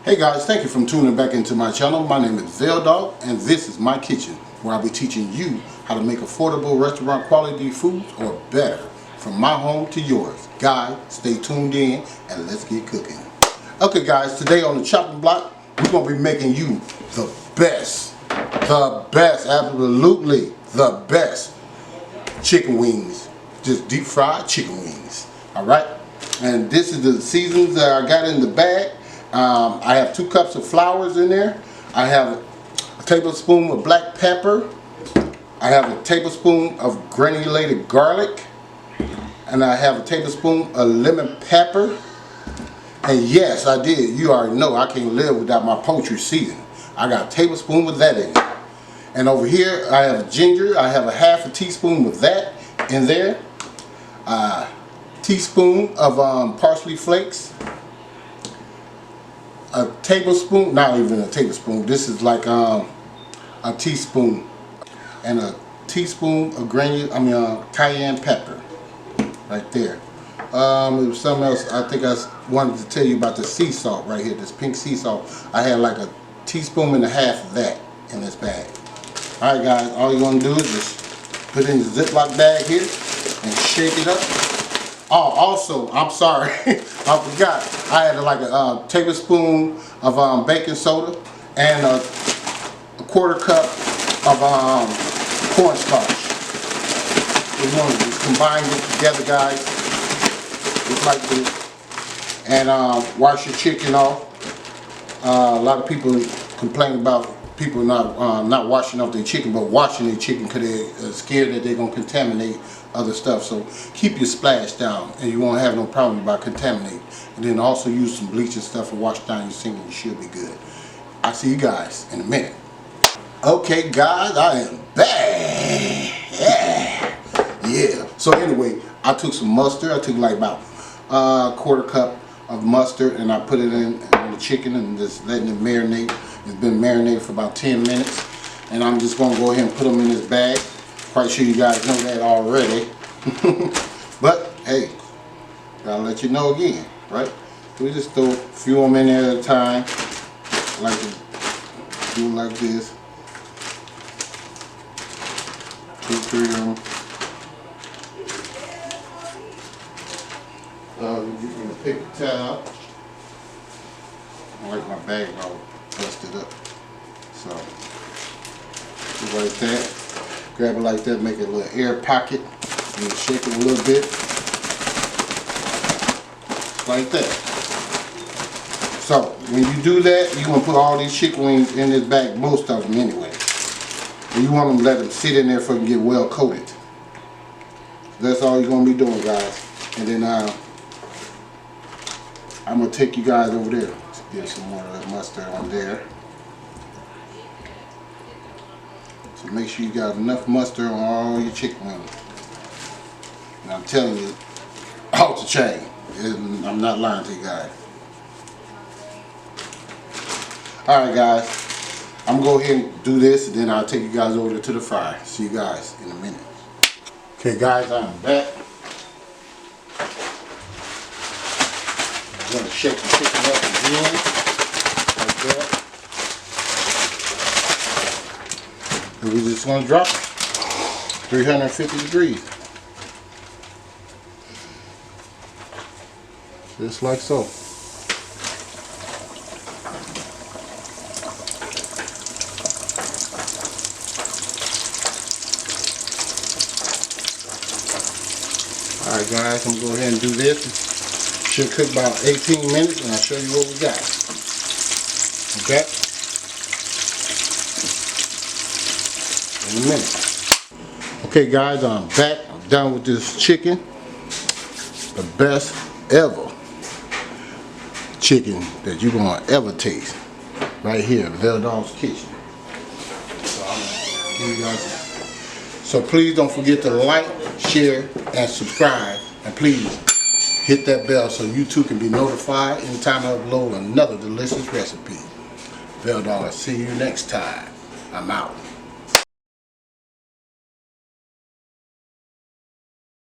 Hey guys, thank you for tuning back into my channel. My name is Veldog and this is my kitchen, where I'll be teaching you how to make affordable restaurant quality foods or better, from my home to yours. Guys, stay tuned in and let's get cooking. Okay guys, today on the chopping block, we're going to be making you the best, absolutely the best chicken wings. Just deep fried chicken wings. Alright? And this is the seasons that I got in the bag. I have 2 cups of flours in there. I have a tablespoon of black pepper. I have a tablespoon of granulated garlic. And I have a tablespoon of lemon pepper. And yes, I did. You already know I can't live without my poultry seasoning. I got a tablespoon with that in it. And over here I have ginger. I have a half a teaspoon with that in there. Teaspoon of parsley flakes. A tablespoon, not even a tablespoon, this is like a teaspoon, and a teaspoon of cayenne pepper right there. It was something else. I think I wanted to tell you about the sea salt right here, this pink sea salt. I had like a teaspoon and a half of that in this bag. Alright guys, all you're going to do is just put it in the Ziploc bag here and shake it up. Oh, also, I'm sorry, I forgot. I had like a tablespoon of baking soda and a 1/4 cup of cornstarch. We're going to just combine it together, guys, just like this. And wash your chicken off. A lot of people complain about people not washing off their chicken, but washing their chicken because they're scared that they're going to contaminate other stuff. So keep your splash down and you won't have no problem about contaminating. And then also use some bleach and stuff and wash down your sink and you should be good. I'll see you guys in a minute. Okay guys, I am back. Yeah. So anyway, I took some mustard. I took like about a 1/4 cup of mustard and I put it in the chicken and just letting it marinate. It's been marinated for about 10 minutes. And I'm just going to go ahead and put them in this bag. Quite sure you guys know that already. But hey, gotta let you know again, right? We just throw a few of them in there at a time. I like to do it like this. 2, 3 of them. You can pick a towel. I like my bag all busted up. So, just like that. Grab it like that, make it a little air pocket, and shake it a little bit. Like that. So, when you do that, you're going to put all these chicken wings in this bag, most of them anyway. And you want them to let them sit in there for them to get well coated. That's all you're going to be doing, guys. And then I'm going to take you guys over there to get some more of that mustard on there. So make sure you got enough mustard on all your chicken wings. And I'm telling you, off the chain. I'm not lying to you guys. Alright guys, I'm going to go ahead and do this and then I'll take you guys over to the fryer. See you guys in a minute. Okay guys, I'm back. I'm going to shake the chicken up again, like that. And we're just going to drop it 350 degrees. Just like so. Alright guys, I'm going to go ahead and do this. Should cook about 18 minutes and I'll show you what we got. Okay? In a minute. Okay guys, I'm back. I'm done with this chicken. The best ever chicken that you're gonna ever taste. Right here, Veldog's Kitchen. So I'm gonna give you guys so please don't forget to like, share, and subscribe. And please hit that bell so you too can be notified anytime I upload another delicious recipe. Veldog, I'll see you next time. I'm out.